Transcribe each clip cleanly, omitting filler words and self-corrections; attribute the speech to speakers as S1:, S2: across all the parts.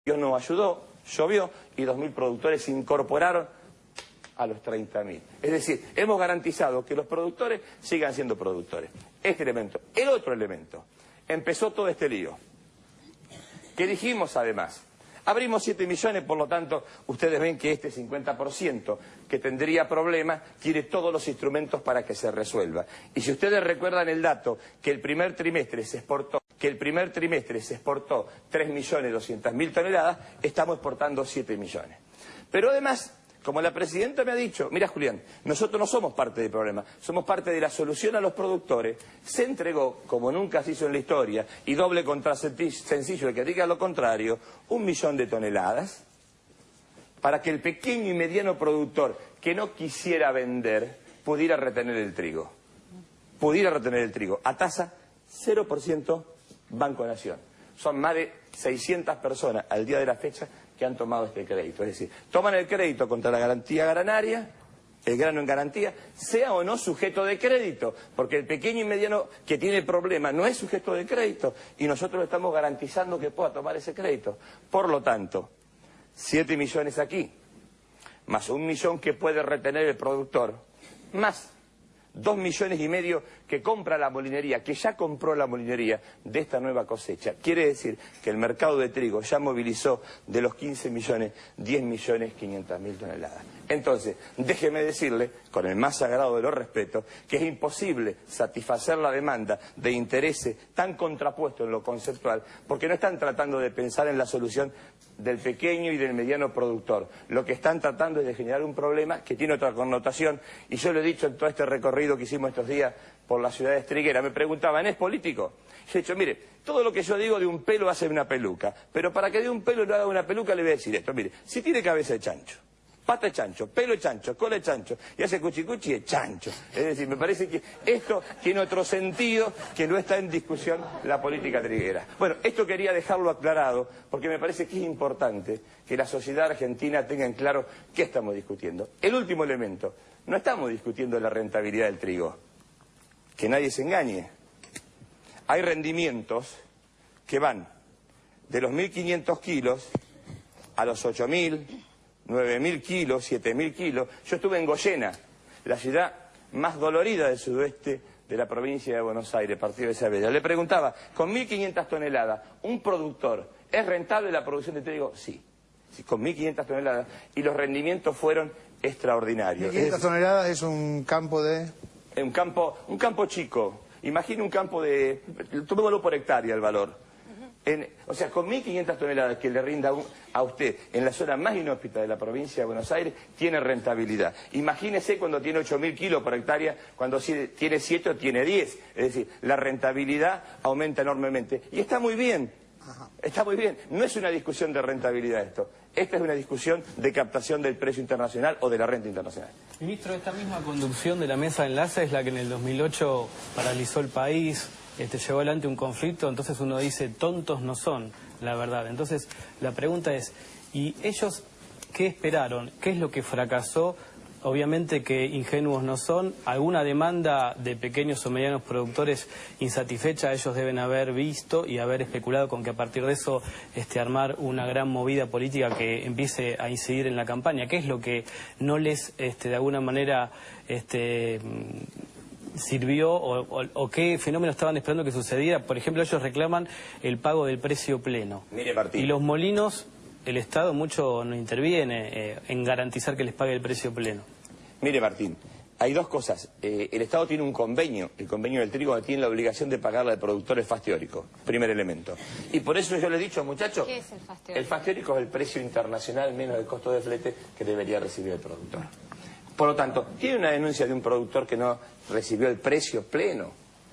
S1: Dios nos ayudó, llovió y 2.000 productores se incorporaron a los 30.000. Es decir, hemos garantizado que los productores sigan siendo productores. Este elemento. El otro elemento. Empezó todo este lío. ¿Qué dijimos además? Abrimos 7 millones, por lo tanto, ustedes ven que este 50% que tendría problemas tiene todos los instrumentos para que se resuelva. Y si ustedes recuerdan el dato que el primer trimestre se exportó 3.200.000 toneladas, estamos exportando 7 millones. Pero además, como la presidenta me ha dicho, mira Julián, nosotros no somos parte del problema, somos parte de la solución a los productores. Se entregó, como nunca se hizo en la historia, y doble contra sencillo de que diga lo contrario, 1 millón de toneladas para que el pequeño y mediano productor que no quisiera vender pudiera retener el trigo. Pudiera retener el trigo a tasa 0% Banco Nación. Son más de 600 personas al día de la fecha que han tomado este crédito. Es decir, toman el crédito contra la garantía granaria, el grano en garantía, sea o no sujeto de crédito, porque el pequeño y mediano que tiene problema no es sujeto de crédito y nosotros le estamos garantizando que pueda tomar ese crédito. Por lo tanto, 7 millones aquí, más 1 millón que puede retener el productor, más 2,5 millones que compra la molinería, que ya compró la molinería de esta nueva cosecha. Quiere decir que el mercado de trigo ya movilizó de los 15 millones, 10.500.000 toneladas. Entonces, déjeme decirle, con el más sagrado de los respetos, que es imposible satisfacer la demanda de intereses tan contrapuestos en lo conceptual, porque no están tratando de pensar en la solución del pequeño y del mediano productor. Lo que están tratando es de generar un problema que tiene otra connotación, y yo lo he dicho en todo este recorrido que hicimos estos días por las ciudades trigueras. Me preguntaban, ¿es político? Yo he dicho, mire, todo lo que yo digo de un pelo hace una peluca, pero para que de un pelo no haga una peluca le voy a decir esto, mire, si tiene cabeza de chancho, pata de chancho, pelo de chancho, cola de chancho, y hace cuchicuchi de chancho. Es decir, me parece que esto tiene otro sentido que no está en discusión la política triguera. Bueno, esto quería dejarlo aclarado, porque me parece que es importante que la sociedad argentina tenga en claro qué estamos discutiendo. El último elemento, no estamos discutiendo la rentabilidad del trigo, que nadie se engañe. Hay rendimientos que van de los 1.500 kilos a los 8.000, 9.000 kilos, 7.000 kilos. Yo estuve en Goyena, la ciudad más dolorida del sudoeste de la provincia de Buenos Aires, partido de Saavedra. Le preguntaba, con 1.500 toneladas, ¿un productor es rentable la producción de trigo? Sí, con 1.500 toneladas. Y los rendimientos fueron extraordinarios.
S2: 1.500 toneladas es un campo de...
S1: Un campo chico. Imagine un campo de... Tomémoslo por hectárea el valor. O sea, con 1.500 toneladas que le rinda a usted en la zona más inhóspita de la provincia de Buenos Aires, tiene rentabilidad. Imagínese cuando tiene 8.000 kilos por hectárea, cuando tiene 7 o tiene 10. Es decir, la rentabilidad aumenta enormemente. Y está muy bien. Está muy bien. No es una discusión de rentabilidad esto. Esta es una discusión de captación del precio internacional o de la renta internacional.
S3: Ministro, esta misma conducción de la mesa de enlace es la que en el 2008 paralizó el país, llevó adelante un conflicto, entonces uno dice, tontos no son, la verdad. Entonces, la pregunta es, ¿y ellos qué esperaron? ¿Qué es lo que fracasó? Obviamente que ingenuos no son. Alguna demanda de pequeños o medianos productores insatisfecha ellos deben haber visto y haber especulado con que a partir de eso armar una gran movida política que empiece a incidir en la campaña. ¿Qué es lo que no les, de alguna manera, sirvió o qué fenómeno estaban esperando que sucediera? Por ejemplo, ellos reclaman el pago del precio pleno.
S1: Mire, Martín.
S3: Y los molinos, el Estado mucho no interviene en garantizar que les pague el precio pleno.
S1: Mire, Martín, hay dos cosas. El Estado tiene un convenio, el convenio del trigo, que tiene la obligación de pagarle al productor el FAS teórico, primer elemento. Y por eso yo le he dicho, muchachos,
S4: ¿qué es el FAS teórico?
S1: El FAS teórico es el precio internacional menos el costo de flete que debería recibir el productor. Por lo tanto, tiene una denuncia de un productor que no recibió el precio pleno.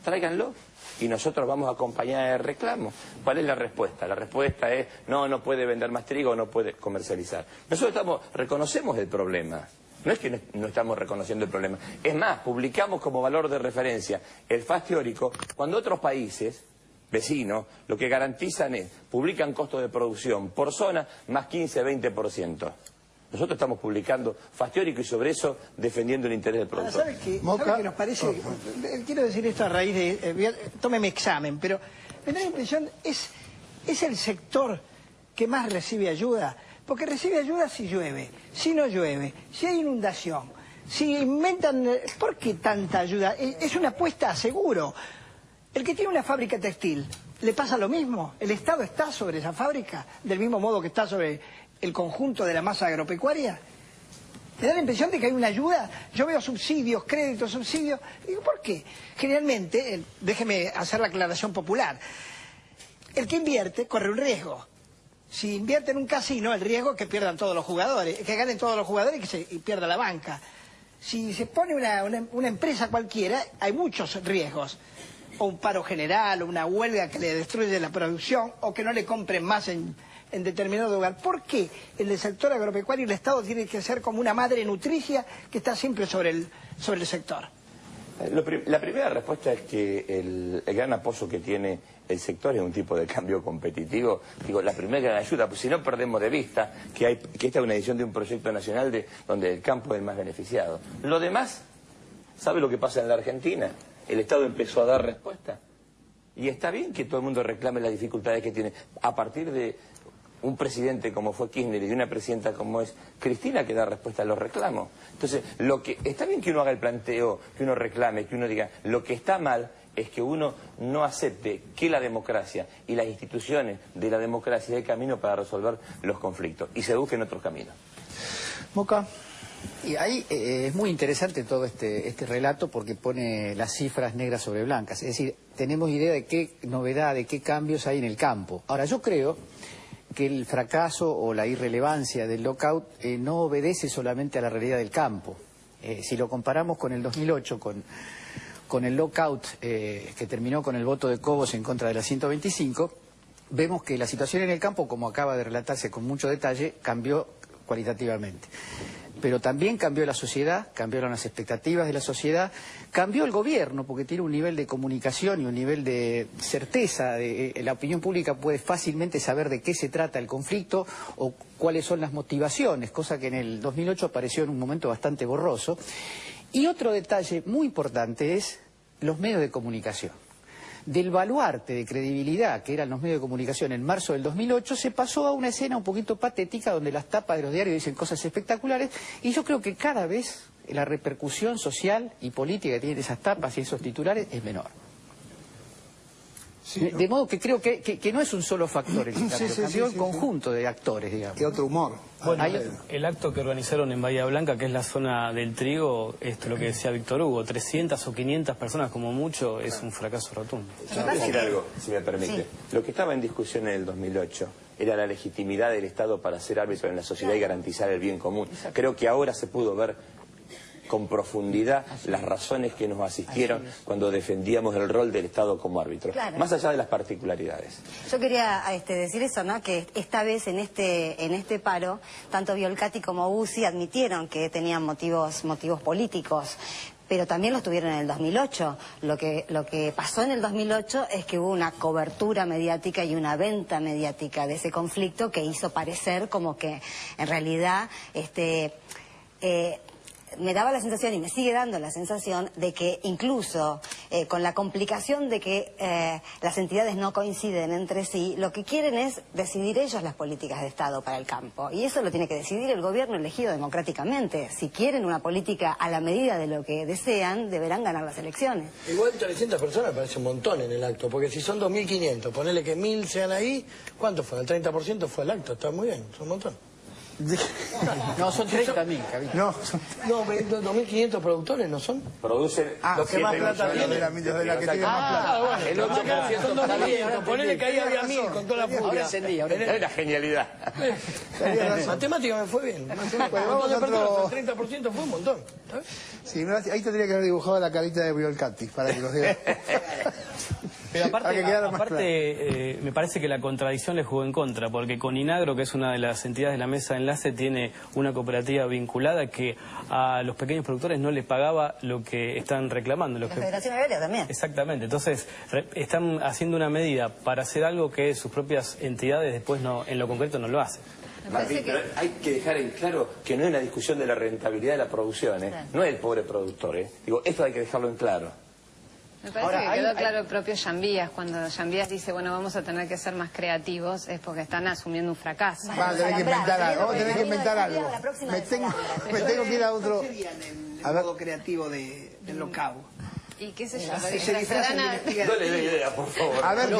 S1: Tráiganlo y nosotros vamos a acompañar el reclamo. ¿Cuál es la respuesta? La respuesta es, no puede vender más trigo, no puede comercializar. Nosotros reconocemos el problema. No es que no estamos reconociendo el problema. Es más, publicamos como valor de referencia el FAS teórico cuando otros países vecinos lo que garantizan es, publican costos de producción por zona más 15-20%. Nosotros estamos publicando FAS teórico y sobre eso defendiendo el interés del productor.
S5: ¿Sabe qué nos parece? Quiero decir esto a raíz de... tómeme examen, pero me da la impresión, es el sector que más recibe ayuda? Porque recibe ayuda si llueve, si no llueve, si hay inundación, si inventan... ¿Por qué tanta ayuda? Es una apuesta a seguro. El que tiene una fábrica textil, ¿le pasa lo mismo? ¿El Estado está sobre esa fábrica del mismo modo que está sobre el conjunto de la masa agropecuaria? ¿Me da la impresión de que hay una ayuda? Yo veo subsidios, créditos, subsidios. Digo, ¿por qué? Generalmente, déjeme hacer la aclaración popular, el que invierte corre un riesgo. Si invierte en un casino, el riesgo es que pierdan todos los jugadores, que ganen todos los jugadores y pierda la banca. Si se pone una empresa cualquiera, hay muchos riesgos. O un paro general, o una huelga que le destruye la producción, o que no le compren más en determinado lugar. ¿Por qué en el sector agropecuario el Estado tiene que ser como una madre nutricia que está siempre sobre el sector?
S1: La primera respuesta es que el gran apoyo que tiene el sector es un tipo de cambio competitivo. Digo, la primera gran ayuda, pues si no perdemos de vista que esta es una edición de un proyecto nacional donde el campo es el más beneficiado. Lo demás, ¿sabe lo que pasa en la Argentina? El Estado empezó a dar respuesta. Y está bien que todo el mundo reclame las dificultades que tiene. A partir de un presidente como fue Kirchner y de una presidenta como es Cristina que da respuesta a los reclamos. Entonces, está bien que uno haga el planteo, que uno reclame, que uno diga, lo que está mal es que uno no acepte que la democracia y las instituciones de la democracia hay camino para resolver los conflictos y se busquen otros caminos.
S2: Moca.
S4: Y ahí es muy interesante todo este relato porque pone las cifras negras sobre blancas. Es decir, tenemos idea de qué novedad, de qué cambios hay en el campo. Ahora, yo creo que el fracaso o la irrelevancia del lockout no obedece solamente a la realidad del campo. Si lo comparamos con el 2008, con el lockout que terminó con el voto de Cobos en contra de la 125, vemos que la situación en el campo, como acaba de relatarse con mucho detalle, cambió cualitativamente. Pero también cambió la sociedad, cambiaron las expectativas de la sociedad, cambió el gobierno, porque tiene un nivel de comunicación y un nivel de certeza. La opinión pública puede fácilmente saber de qué se trata el conflicto o cuáles son las motivaciones, cosa que en el 2008 apareció en un momento bastante borroso. Y otro detalle muy importante es los medios de comunicación. Del baluarte de credibilidad que eran los medios de comunicación en marzo del 2008, se pasó a una escena un poquito patética donde las tapas de los diarios dicen cosas espectaculares y yo creo que cada vez la repercusión social y política que tienen esas tapas y esos titulares es menor. Sí, de modo que creo que no es un solo factor el cambio, cambió el conjunto de actores, digamos.
S2: Y otro humor.
S3: Bueno, el acto que organizaron en Bahía Blanca, que es la zona del trigo, lo que decía Víctor Hugo, 300 o 500 personas como mucho, es un fracaso rotundo.
S1: Yo quiero decir algo, si me permite. Sí. Lo que estaba en discusión en el 2008 era la legitimidad del Estado para ser árbitro en la sociedad y garantizar el bien común. Creo que ahora se pudo ver con profundidad las razones que nos asistieron cuando defendíamos el rol del Estado como árbitro, más allá de las particularidades.
S6: Yo quería decir eso, ¿no? Que esta vez en este paro, tanto Violcati como Bussi admitieron que tenían motivos políticos, pero también los tuvieron en el 2008. Lo que pasó en el 2008 es que hubo una cobertura mediática y una venta mediática de ese conflicto que hizo parecer como que en realidad me daba la sensación y me sigue dando la sensación de que incluso con la complicación de que las entidades no coinciden entre sí, lo que quieren es decidir ellos las políticas de Estado para el campo. Y eso lo tiene que decidir el gobierno elegido democráticamente. Si quieren una política a la medida de lo que desean, deberán ganar las elecciones.
S7: Igual 300 personas parece un montón en el acto, porque si son 2.500, ponele que 1.000 sean ahí, ¿cuánto fue? El 30% fue el acto, está muy bien, son un montón.
S4: No, son 30.000,
S2: No,
S7: 2.500 productores, ¿no son?
S1: Producen
S7: los que más plata tienen.
S2: De la que tiene más plata.
S7: Bueno, el 8% son 2.500, ponele que ahí había 1.000 con toda la furia.
S4: Ahora entendí,
S1: Era genialidad.
S7: Matemática me fue bien.
S2: Vamos a otro...
S7: El 30% fue un montón.
S2: Sí, ahí tendría que haber dibujado la carita de Violcati, para que los diga.
S3: Pero aparte me parece que la contradicción le jugó en contra, porque Coninagro, que es una de las entidades de la mesa de enlace, tiene una cooperativa vinculada que a los pequeños productores no les pagaba lo que están reclamando.
S6: La Federación Agraria también.
S3: Exactamente, entonces están haciendo una medida para hacer algo que sus propias entidades después en lo concreto no lo hacen.
S1: Martín, pero hay que dejar en claro que no es una discusión de la rentabilidad de la producción, no es el pobre productor. Digo, esto hay que dejarlo en claro.
S8: Me parece que quedó claro el propio Llambías, cuando Llambías dice, bueno, vamos a tener que ser más creativos, es porque están asumiendo un fracaso.
S2: Vamos a tener que inventar algo, vamos a tener que inventar algo. Me tengo que ir a otro...
S5: ¿Qué serían el modo creativo de Los Cabos?
S8: Y qué sé yo,
S5: Se disfrazan de
S1: No
S5: investigadores.
S1: le dé idea, por favor.
S2: A ver,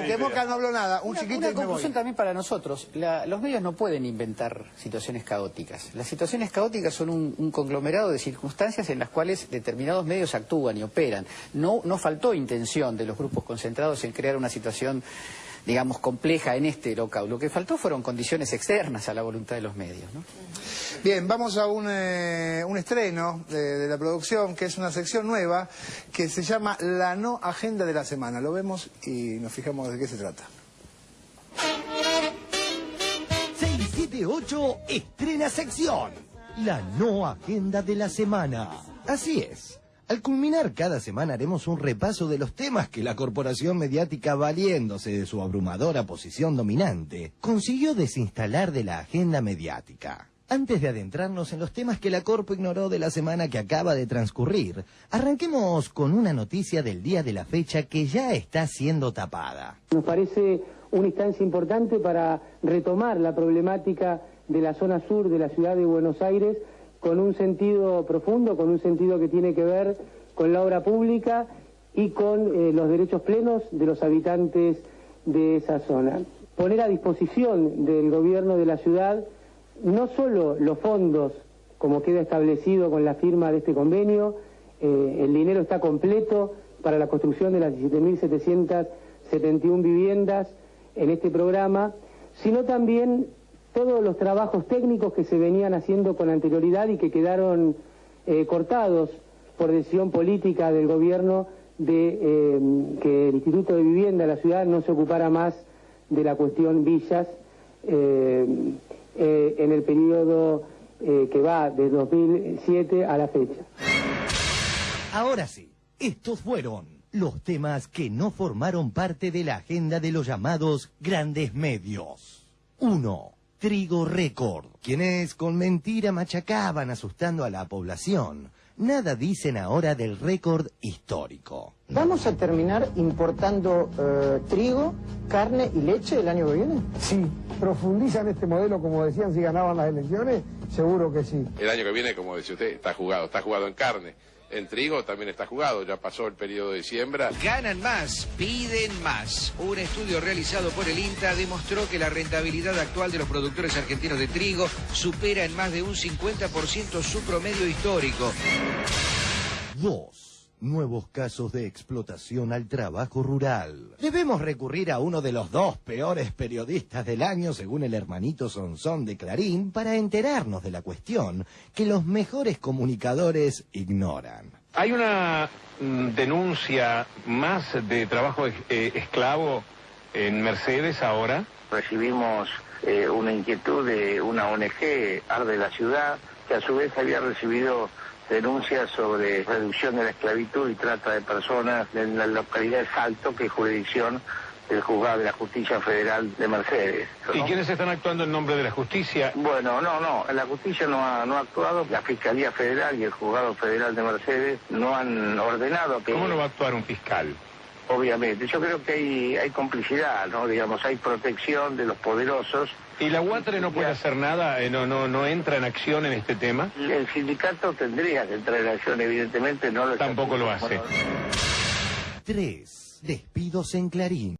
S2: que Mosca no habló nada. Un chiquito
S4: Una
S2: y me voy.
S4: conclusión también para nosotros. Los medios no pueden inventar situaciones caóticas. Las situaciones caóticas son un conglomerado de circunstancias en las cuales determinados medios actúan y operan. No faltó intención de los grupos concentrados en crear una situación, digamos, compleja en este local. Lo que faltó fueron condiciones externas a la voluntad de los medios, ¿no?
S2: Bien, vamos a un estreno de la producción, que es una sección nueva, que se llama La No Agenda de la Semana. Lo vemos y nos fijamos de qué se trata.
S9: 678 estrena sección, La No Agenda de la Semana. Así es. Al culminar cada semana haremos un repaso de los temas que la corporación mediática, valiéndose de su abrumadora posición dominante, consiguió desinstalar de la agenda mediática. Antes de adentrarnos en los temas que la Corpo ignoró de la semana que acaba de transcurrir, arranquemos con una noticia del día de la fecha que ya está siendo tapada.
S10: Nos parece una instancia importante para retomar la problemática de la zona sur de la ciudad de Buenos Aires con un sentido profundo, con un sentido que tiene que ver con la obra pública y con los derechos plenos de los habitantes de esa zona. Poner a disposición del gobierno de la ciudad no solo los fondos, como queda establecido con la firma de este convenio, el dinero está completo para la construcción de las 17.771 viviendas en este programa, sino también todos los trabajos técnicos que se venían haciendo con anterioridad y que quedaron cortados por decisión política del gobierno de que el Instituto de Vivienda de la ciudad no se ocupara más de la cuestión villas en el periodo que va de 2007 a la fecha.
S9: Ahora sí, estos fueron los temas que no formaron parte de la agenda de los llamados grandes medios. 1. Trigo Record, quienes con mentira machacaban asustando a la población. Nada dicen ahora del récord histórico.
S10: ¿Vamos a terminar importando trigo, carne y leche el año que viene?
S11: Sí, profundizan este modelo, como decían, si ganaban las elecciones, seguro que sí.
S12: El año que viene, como decía usted, está jugado en carne. En trigo también está jugado, ya pasó el periodo de siembra.
S13: Ganan más, piden más. Un estudio realizado por el INTA demostró que la rentabilidad actual de los productores argentinos de trigo supera en más de un 50% su promedio histórico.
S9: 2. Nuevos casos de explotación al trabajo rural. Debemos recurrir a uno de los 2 peores periodistas del año, según el hermanito Sonsón de Clarín, para enterarnos de la cuestión que los mejores comunicadores ignoran.
S14: Hay una denuncia más de trabajo esclavo en Mercedes ahora.
S15: Recibimos una inquietud de una ONG, Arde la Ciudad, que a su vez había recibido denuncias sobre reducción de la esclavitud y trata de personas en la localidad de Salto, que es jurisdicción del Juzgado de la Justicia Federal de Mercedes, ¿no?
S14: ¿Y quiénes están actuando en nombre de la justicia?
S15: Bueno, no, la justicia no ha actuado, la Fiscalía Federal y el Juzgado Federal de Mercedes no han ordenado que...
S14: ¿Cómo no va a actuar un fiscal?
S15: Obviamente, yo creo que hay complicidad, ¿no? Digamos, hay protección de los poderosos.
S14: ¿Y la UATRE no puede hacer nada? ¿No entra en acción en este tema?
S15: El sindicato tendría que entrar en acción, evidentemente no lo...
S14: Tampoco lo hace.
S9: 3. Despidos en Clarín.